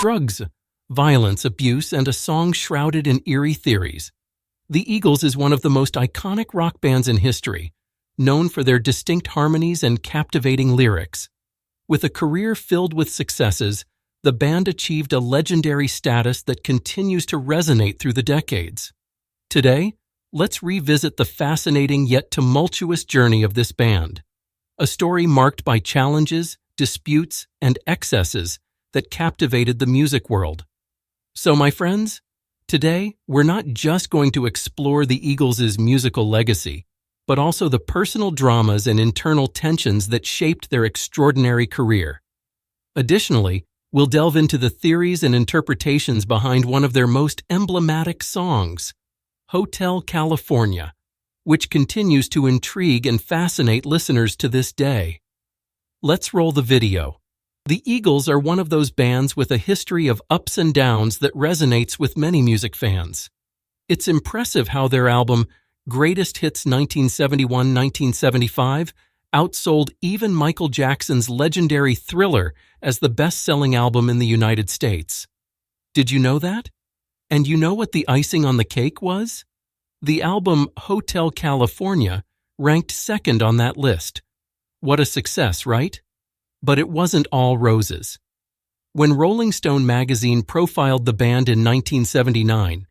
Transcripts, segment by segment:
drugs, violence, abuse, and a song shrouded in eerie theories. The Eagles is one of the most iconic rock bands in history, known for their distinct harmonies and captivating lyrics. With a career filled with successes, the band achieved a legendary status that continues to resonate through the decades. Today, let's revisit the fascinating yet tumultuous journey of this band, a story marked by challenges, disputes, and excesses that captivated the music world. So, my friends, today we're not just going to explore the Eagles' musical legacy, but also the personal dramas and internal tensions that shaped their extraordinary career. Additionally, we'll delve into the theories and interpretations behind one of their most emblematic songs, Hotel California, which continues to intrigue and fascinate listeners to this day. Let's roll the video. The Eagles are one of those bands with a history of ups and downs that resonates with many music fans. It's impressive how their album, Greatest Hits 1971-1975, outsold even Michael Jackson's legendary Thriller as the best-selling album in the United States. Did you know that? And you know what the icing on the cake was? The album Hotel California ranked second on that list. What a success, right? But it wasn't all roses. When Rolling Stone magazine profiled the band in 1979,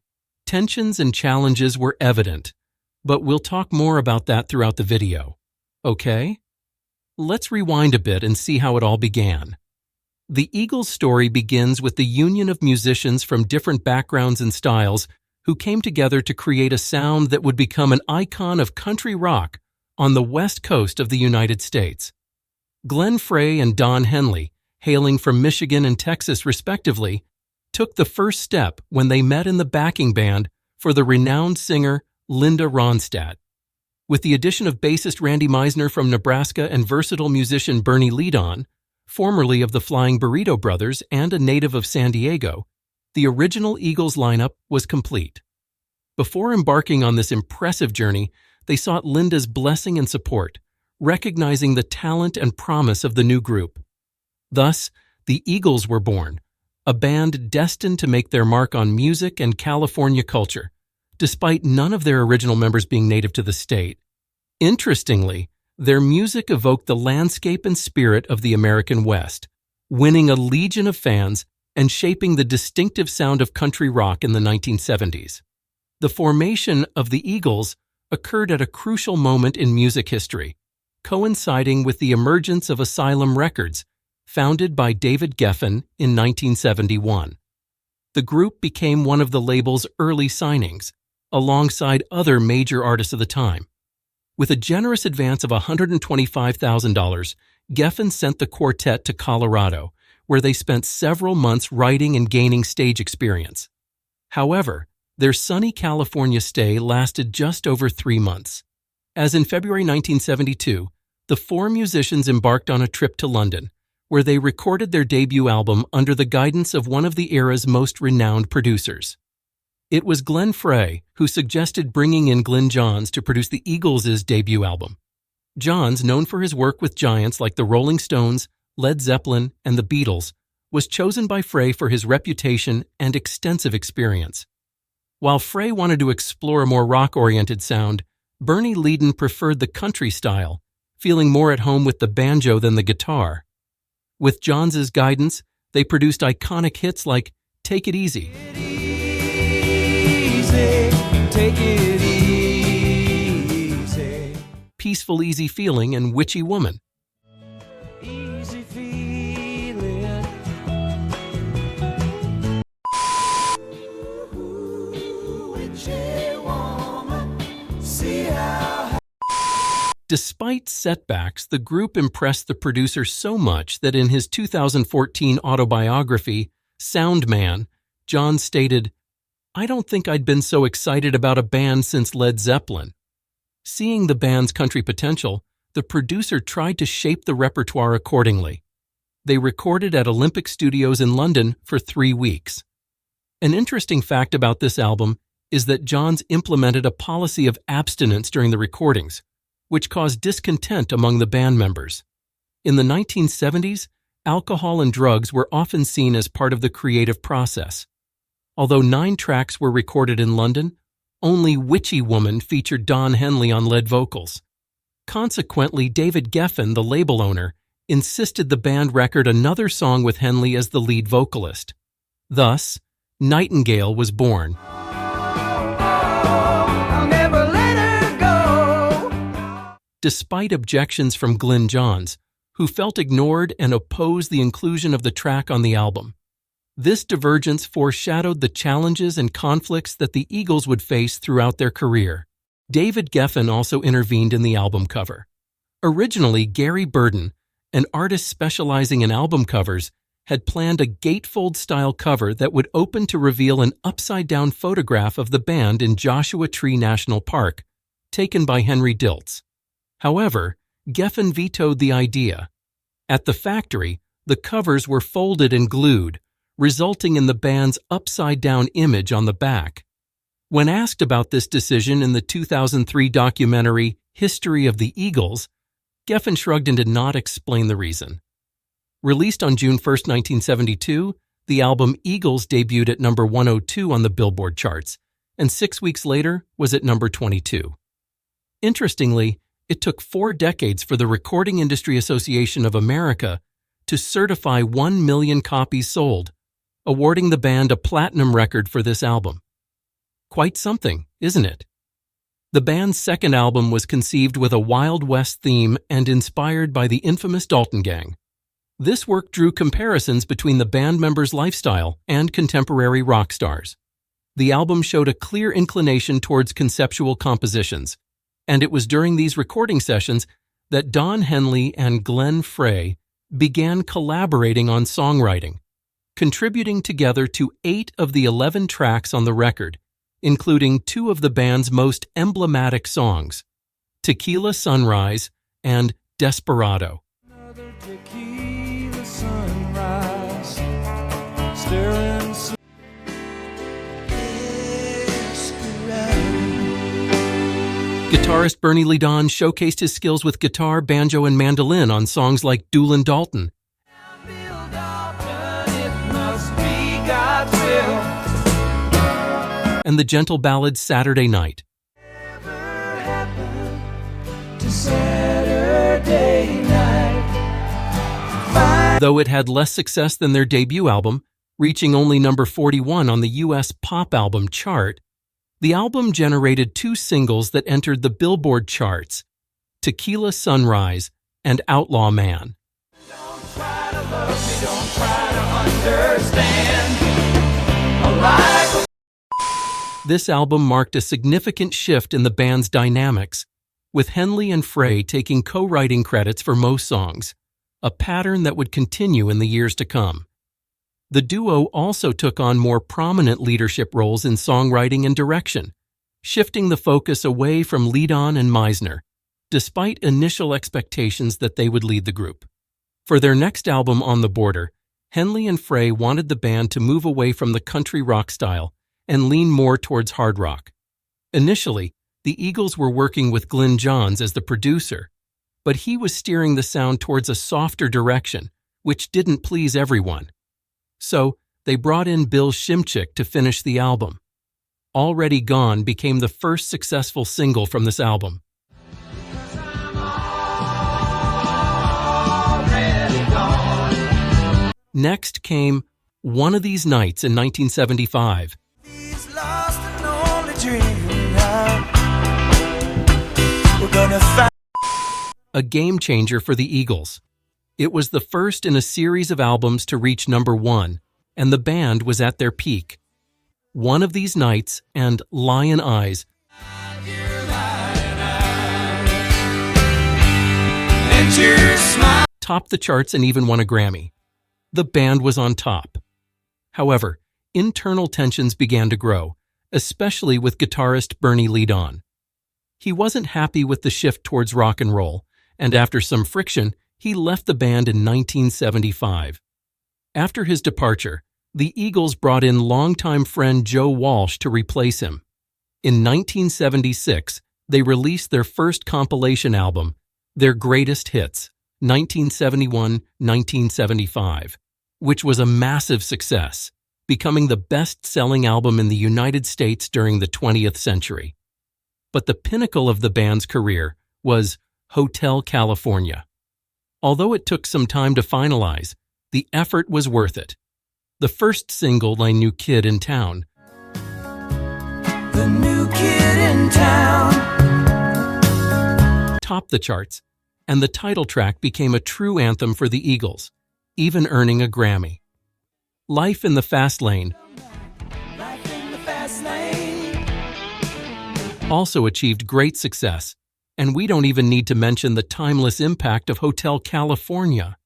tensions and challenges were evident, but we'll talk more about that throughout the video. Okay? Let's rewind a bit and see how it all began. The Eagles' story begins with the union of musicians from different backgrounds and styles who came together to create a sound that would become an icon of country rock on the West Coast of the United States. Glenn Frey and Don Henley, hailing from Michigan and Texas respectively, took the first step when they met in the backing band for the renowned singer Linda Ronstadt. With the addition of bassist Randy Meisner from Nebraska and versatile musician Bernie Leadon, formerly of the Flying Burrito Brothers and a native of San Diego, the original Eagles lineup was complete. Before embarking on this impressive journey, they sought Linda's blessing and support, recognizing the talent and promise of the new group. Thus, the Eagles were born, a band destined to make their mark on music and California culture, despite none of their original members being native to the state. Interestingly, their music evoked the landscape and spirit of the American West, winning a legion of fans and shaping the distinctive sound of country rock in the 1970s. The formation of the Eagles occurred at a crucial moment in music history, coinciding with the emergence of Asylum Records, founded by David Geffen in 1971. The group became one of the label's early signings, alongside other major artists of the time. With a generous advance of $125,000, Geffen sent the quartet to Colorado, where they spent several months writing and gaining stage experience. However, their sunny California stay lasted just over 3 months, as in February 1972, the four musicians embarked on a trip to London, where they recorded their debut album under the guidance of one of the era's most renowned producers. It was Glenn Frey who suggested bringing in Glyn Johns to produce the Eagles' debut album. Johns, known for his work with giants like the Rolling Stones, Led Zeppelin, and the Beatles, was chosen by Frey for his reputation and extensive experience. While Frey wanted to explore a more rock-oriented sound, Bernie Leadon preferred the country style, feeling more at home with the banjo than the guitar. With Johns' guidance, they produced iconic hits like Take It Easy, Take it easy, Peaceful Easy Feeling, and Witchy Woman. easy feeling. Ooh, witchy woman, see how. Despite setbacks, the group impressed the producer so much that in his 2014 autobiography, Sound Man, John stated, "I don't think I'd been so excited about a band since Led Zeppelin." Seeing the band's country potential, the producer tried to shape the repertoire accordingly. They recorded at Olympic Studios in London for 3 weeks. An interesting fact about this album is that Johns implemented a policy of abstinence during the recordings, which caused discontent among the band members. In the 1970s, alcohol and drugs were often seen as part of the creative process. Although 9 tracks were recorded in London, only Witchy Woman featured Don Henley on lead vocals. Consequently, David Geffen, the label owner, insisted the band record another song with Henley as the lead vocalist. Thus, Nightingale was born. I'll never let her go. Despite objections from Glyn Johns, who felt ignored and opposed the inclusion of the track on the album. This divergence foreshadowed the challenges and conflicts that the Eagles would face throughout their career. David Geffen also intervened in the album cover. Originally, Gary Burden, an artist specializing in album covers, had planned a gatefold-style cover that would open to reveal an upside-down photograph of the band in Joshua Tree National Park, taken by Henry Diltz. However, Geffen vetoed the idea. At the factory, the covers were folded and glued, resulting in the band's upside-down image on the back. When asked about this decision in the 2003 documentary History of the Eagles, Geffen shrugged and did not explain the reason. Released on June 1, 1972, the album Eagles debuted at number 102 on the Billboard charts, and 6 weeks later was at number 22. Interestingly, it took 4 decades for the Recording Industry Association of America to certify 1 million copies sold, awarding the band a platinum record for this album. Quite something, isn't it? The band's second album was conceived with a Wild West theme and inspired by the infamous Dalton Gang. This work drew comparisons between the band members' lifestyle and contemporary rock stars. The album showed a clear inclination towards conceptual compositions, and it was during these recording sessions that Don Henley and Glenn Frey began collaborating on songwriting, contributing together to 8 of the 11 tracks on the record, including 2 of the band's most emblematic songs, Tequila Sunrise and Desperado. Another tequila sunrise, staring so Guitarist Bernie Ledon showcased his skills with guitar, banjo, and mandolin on songs like Doolin' Dalton, Bill Dalton, it must be God's will. and the gentle ballad Saturday Night. Never happened to Saturday night. Though it had less success than their debut album, reaching only number 41 on the U.S. pop album chart, the album generated 2 singles that entered the Billboard charts, Tequila Sunrise and Outlaw Man. Don't try to love me, don't try to understand. I like This album marked a significant shift in the band's dynamics, with Henley and Frey taking co-writing credits for most songs, a pattern that would continue in the years to come. The duo also took on more prominent leadership roles in songwriting and direction, shifting the focus away from Ledon and Meisner, despite initial expectations that they would lead the group. For their next album, On the Border, Henley and Frey wanted the band to move away from the country rock style and lean more towards hard rock. Initially, the Eagles were working with Glyn Johns as the producer, but he was steering the sound towards a softer direction, which didn't please everyone. So, they brought in Bill Shimchick to finish the album. Already Gone became the first successful single from this album. Next came One of These Nights in 1975. these lost and only dream now. We're gonna find A game changer for the Eagles. It was the first in a series of albums to reach number 1, and the band was at their peak. One of These Nights and Lion Eyes and your smile. topped the charts and even won a Grammy. The band was on top. However, internal tensions began to grow, especially with guitarist Bernie Ledon. He wasn't happy with the shift towards rock and roll, and after some friction, he left the band in 1975. After his departure, the Eagles brought in longtime friend Joe Walsh to replace him. In 1976, they released their first compilation album, Their Greatest Hits, 1971-1975, which was a massive success, becoming the best-selling album in the United States during the 20th century. But the pinnacle of the band's career was Hotel California. Although it took some time to finalize, the effort was worth it. The first single, "My New Kid in Town," The new kid in town. topped the charts, and the title track became a true anthem for the Eagles, even earning a Grammy. Life in the Fast Lane Life in the fast lane. also achieved great success, and we don't even need to mention the timeless impact of Hotel California.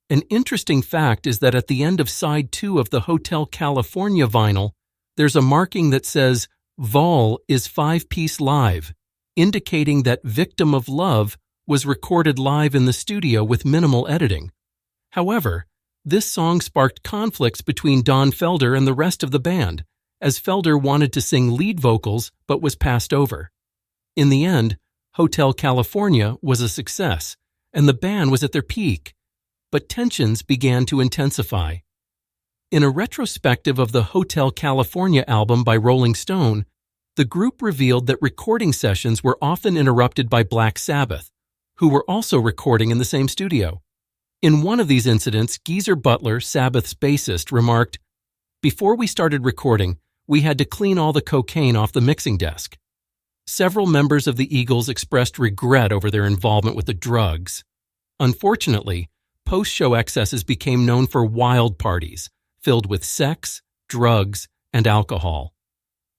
An interesting fact is that at the end of side 2 of the Hotel California vinyl, there's a marking that says, "Vol is 5-piece live," indicating that Victim of Love was recorded live in the studio with minimal editing. However, this song sparked conflicts between Don Felder and the rest of the band, as Felder wanted to sing lead vocals but was passed over. In the end, Hotel California was a success, and the band was at their peak, but tensions began to intensify. In a retrospective of the Hotel California album by Rolling Stone, the group revealed that recording sessions were often interrupted by Black Sabbath, who were also recording in the same studio. In one of these incidents, Geezer Butler, Sabbath's bassist, remarked, "Before we started recording, we had to clean all the cocaine off the mixing desk." Several members of the Eagles expressed regret over their involvement with the drugs. Unfortunately, post-show excesses became known for wild parties, filled with sex, drugs, and alcohol.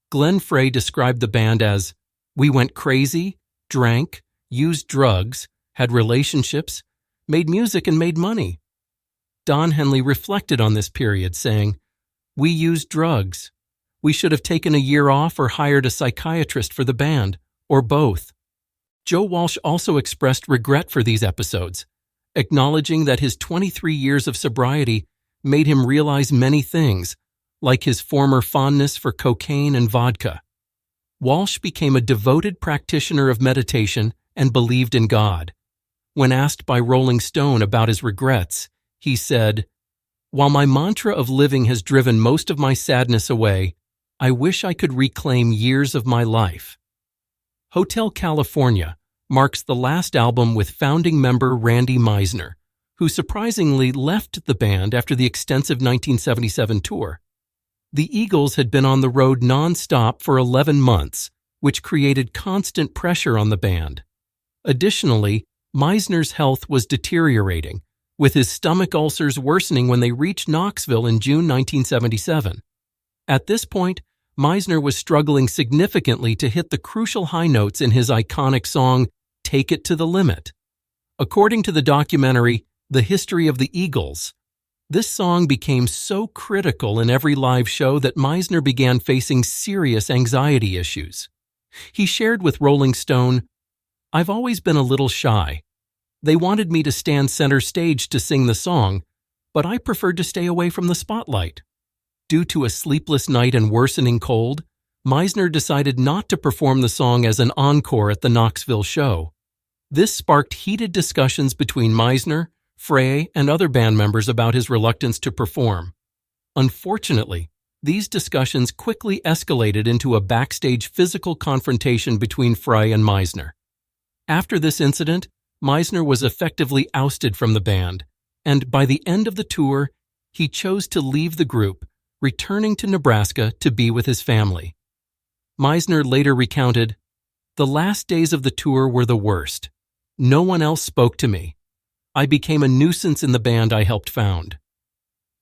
Glenn Frey described the band as, "We went crazy, drank, used drugs, had relationships, made music, and made money." Don Henley reflected on this period, saying, "We used drugs. We should have taken a year off or hired a psychiatrist for the band, or both." Joe Walsh also expressed regret for these episodes, acknowledging that his 23 years of sobriety made him realize many things, like his former fondness for cocaine and vodka. Walsh became a devoted practitioner of meditation and believed in God. When asked by Rolling Stone about his regrets, he said, "While my mantra of living has driven most of my sadness away, I wish I could reclaim years of my life." Hotel California marks the last album with founding member Randy Meisner, who surprisingly left the band after the extensive 1977 tour. The Eagles had been on the road non-stop for 11 months, which created constant pressure on the band. Additionally, Meisner's health was deteriorating, with his stomach ulcers worsening when they reached Knoxville in June 1977. At this point, Meisner was struggling significantly to hit the crucial high notes in his iconic song, "Take It to the Limit." According to the documentary, The History of the Eagles, this song became so critical in every live show that Meisner began facing serious anxiety issues. He shared with Rolling Stone, "I've always been a little shy. They wanted me to stand center stage to sing the song, but I preferred to stay away from the spotlight." Due to a sleepless night and worsening cold, Meisner decided not to perform the song as an encore at the Knoxville show. This sparked heated discussions between Meisner, Frey, and other band members about his reluctance to perform. Unfortunately, these discussions quickly escalated into a backstage physical confrontation between Frey and Meisner. After this incident, Meisner was effectively ousted from the band, and by the end of the tour, he chose to leave the group, returning to Nebraska to be with his family. Meisner later recounted, "The last days of the tour were the worst. No one else spoke to me. I became a nuisance in the band I helped found."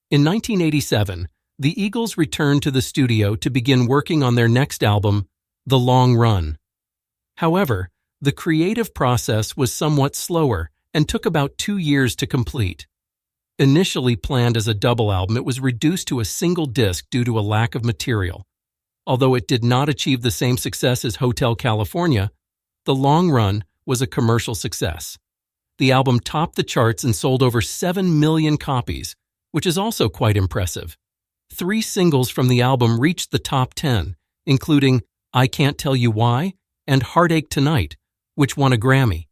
In 1987, the Eagles returned to the studio to begin working on their next album, The Long Run. However, the creative process was somewhat slower and took about 2 years to complete. Initially planned as a double album, it was reduced to a single disc due to a lack of material. Although it did not achieve the same success as Hotel California, The Long Run was a commercial success. The album topped the charts and sold over 7 million copies, which is also quite impressive. 3 singles from the album reached the top 10, including I Can't Tell You Why and Heartache Tonight, which won a Grammy.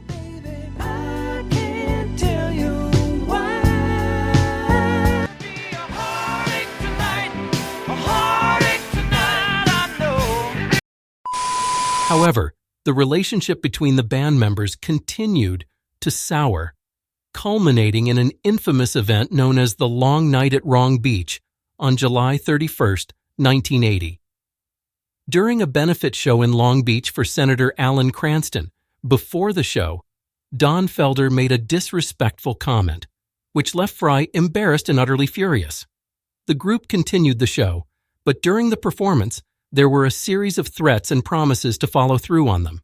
Baby, I However, the relationship between the band members continued to sour, culminating in an infamous event known as the Long Night at Wrong Beach on July 31st, 1980. During a benefit show in Long Beach for Senator Alan Cranston, before the show, Don Felder made a disrespectful comment, which left Fry embarrassed and utterly furious. The group continued the show, but during the performance, there were a series of threats and promises to follow through on them.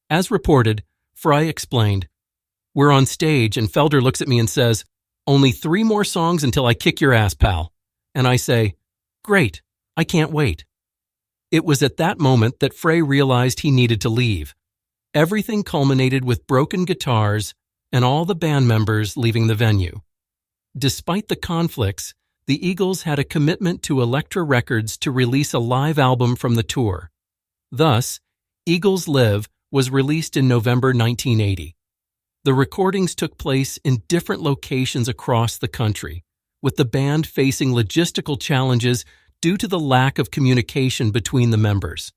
As reported, Fry explained, "We're on stage and Felder looks at me and says, 'Only 3 more songs until I kick your ass, pal.' And I say, 'Great, I can't wait.'" It was at that moment that Frey realized he needed to leave. Everything culminated with broken guitars and all the band members leaving the venue. Despite the conflicts, the Eagles had a commitment to Elektra Records to release a live album from the tour. Thus, Eagles Live was released in November 1980. The recordings took place in different locations across the country, with the band facing logistical challenges due to the lack of communication between the members.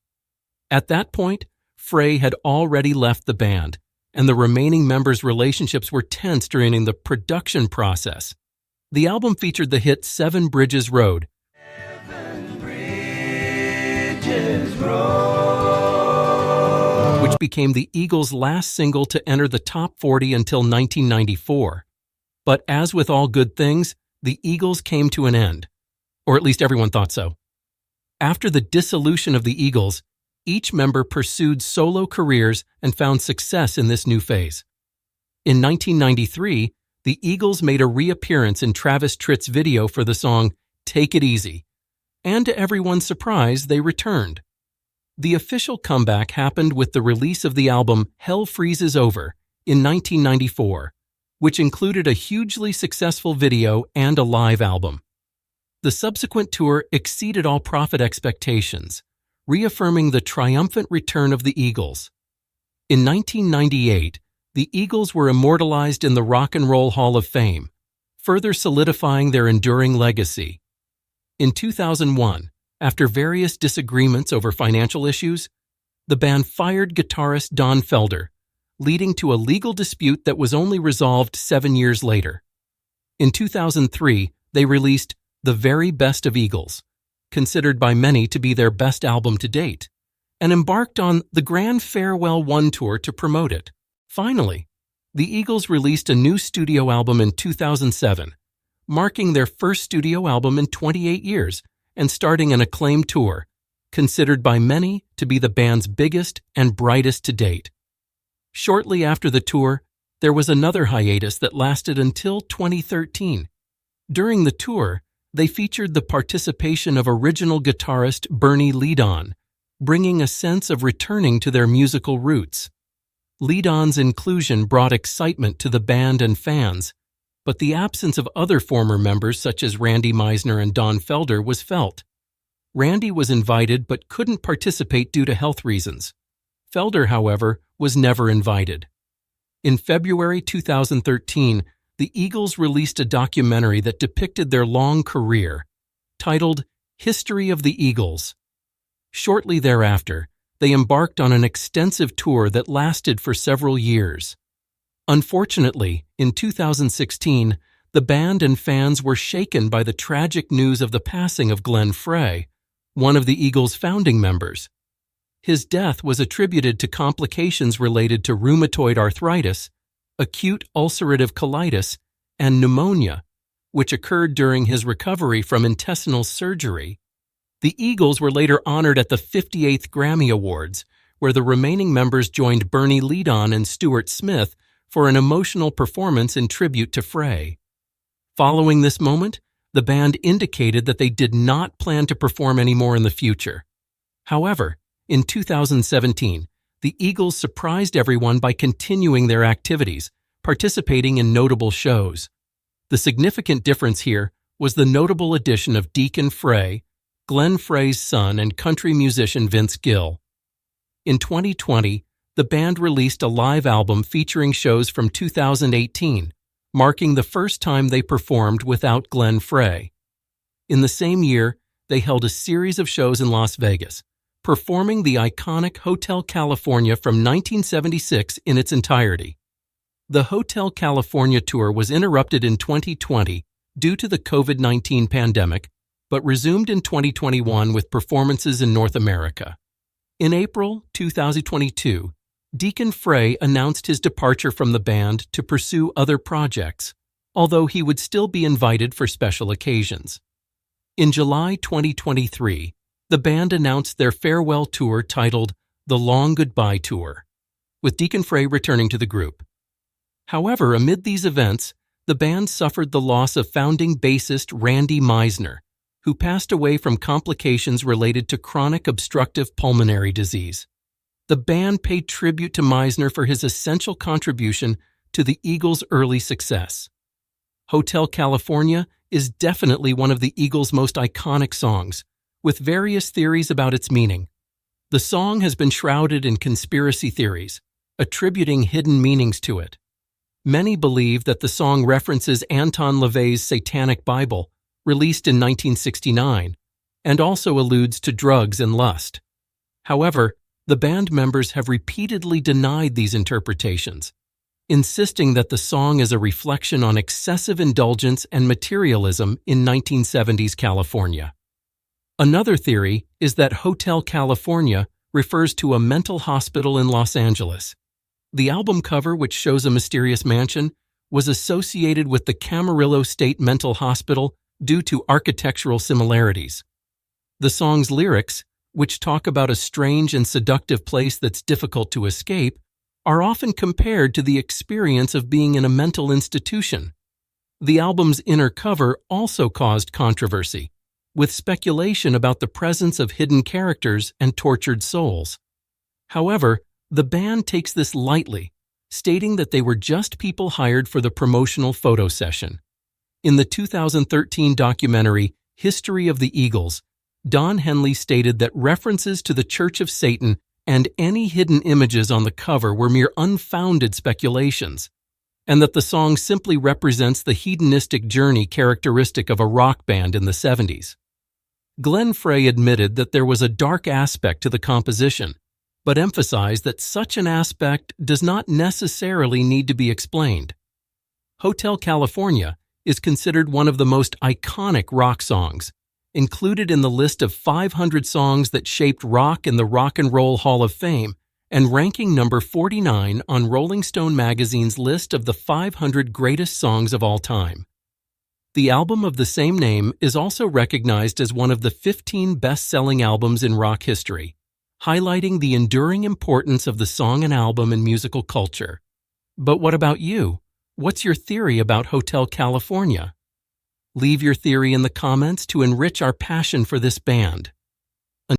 At that point, Frey had already left the band, and the remaining members' relationships were tense during the production process. The album featured the hit Seven Bridges Road, which became the Eagles' last single to enter the top 40 until 1994. But as with all good things, the Eagles came to an end, or at least everyone thought so. After the dissolution of the Eagles, each member pursued solo careers and found success in this new phase. In 1993, the Eagles made a reappearance in Travis Tritt's video for the song Take It Easy, and to everyone's surprise, they returned. The official comeback happened with the release of the album Hell Freezes Over in 1994, which included a hugely successful video and a live album. The subsequent tour exceeded all profit expectations, reaffirming the triumphant return of the Eagles. In 1998, the Eagles were immortalized in the Rock and Roll Hall of Fame, further solidifying their enduring legacy. In 2001, after various disagreements over financial issues, the band fired guitarist Don Felder, leading to a legal dispute that was only resolved 7 years later. In 2003, they released The Very Best of Eagles, considered by many to be their best album to date, and embarked on the Grand Farewell One tour to promote it. Finally, the Eagles released a new studio album in 2007, marking their first studio album in 28 years and starting an acclaimed tour, considered by many to be the band's biggest and brightest to date. Shortly after the tour, there was another hiatus that lasted until 2013. During the tour, they featured the participation of original guitarist Bernie Leadon, bringing a sense of returning to their musical roots. Leadon's inclusion brought excitement to the band and fans, but the absence of other former members such as Randy Meisner and Don Felder was felt. Randy was invited but couldn't participate due to health reasons. Felder, however, was never invited. In February 2013, the Eagles released a documentary that depicted their long career, titled History of the Eagles. Shortly thereafter, they embarked on an extensive tour that lasted for several years. Unfortunately, in 2016, the band and fans were shaken by the tragic news of the passing of Glenn Frey, one of the Eagles' founding members. His death was attributed to complications related to rheumatoid arthritis, acute ulcerative colitis, and pneumonia, which occurred during his recovery from intestinal surgery. The Eagles were later honored at the 58th Grammy Awards, where the remaining members joined Bernie Leadon and Stuart Smith for an emotional performance in tribute to Frey. Following this moment, the band indicated that they did not plan to perform anymore in the future. However, in 2017, the Eagles surprised everyone by continuing their activities, participating in notable shows. The significant difference here was the notable addition of Deacon Frey, Glenn Frey's son and country musician Vince Gill. In 2020, the band released a live album featuring shows from 2018, marking the first time they performed without Glenn Frey. In the same year, they held a series of shows in Las Vegas, performing the iconic Hotel California from 1976 in its entirety. The Hotel California tour was interrupted in 2020 due to the COVID-19 pandemic, but resumed in 2021 with performances in North America. In April 2022, Deacon Frey announced his departure from the band to pursue other projects, although he would still be invited for special occasions. In July 2023, the band announced their farewell tour titled The Long Goodbye Tour, with Deacon Frey returning to the group. However, amid these events, the band suffered the loss of founding bassist Randy Meisner, who passed away from complications related to chronic obstructive pulmonary disease. The band paid tribute to Meisner for his essential contribution to the Eagles' early success. Hotel California is definitely one of the Eagles' most iconic songs, with various theories about its meaning. The song has been shrouded in conspiracy theories, attributing hidden meanings to it. Many believe that the song references Anton LaVey's Satanic Bible, released in 1969, and also alludes to drugs and lust. However, the band members have repeatedly denied these interpretations, insisting that the song is a reflection on excessive indulgence and materialism in 1970s California. Another theory is that Hotel California refers to a mental hospital in Los Angeles. The album cover, which shows a mysterious mansion, was associated with the Camarillo State Mental Hospital due to architectural similarities. The song's lyrics, which talk about a strange and seductive place that's difficult to escape, are often compared to the experience of being in a mental institution. The album's inner cover also caused controversy, with speculation about the presence of hidden characters and tortured souls. However, the band takes this lightly, stating that they were just people hired for the promotional photo session. In the 2013 documentary History of the Eagles, Don Henley stated that references to the Church of Satan and any hidden images on the cover were mere unfounded speculations, and that the song simply represents the hedonistic journey characteristic of a rock band in the 70s. Glenn Frey admitted that there was a dark aspect to the composition, but emphasized that such an aspect does not necessarily need to be explained. Hotel California is considered one of the most iconic rock songs, included in the list of 500 songs that shaped rock in the Rock and Roll Hall of Fame, and ranking number 49 on Rolling Stone magazine's list of the 500 greatest songs of all time. The album of the same name is also recognized as one of the 15 best-selling albums in rock history, highlighting the enduring importance of the song and album in musical culture. But what about you? What's your theory about Hotel California? Leave your theory in the comments to enrich our passion for this band.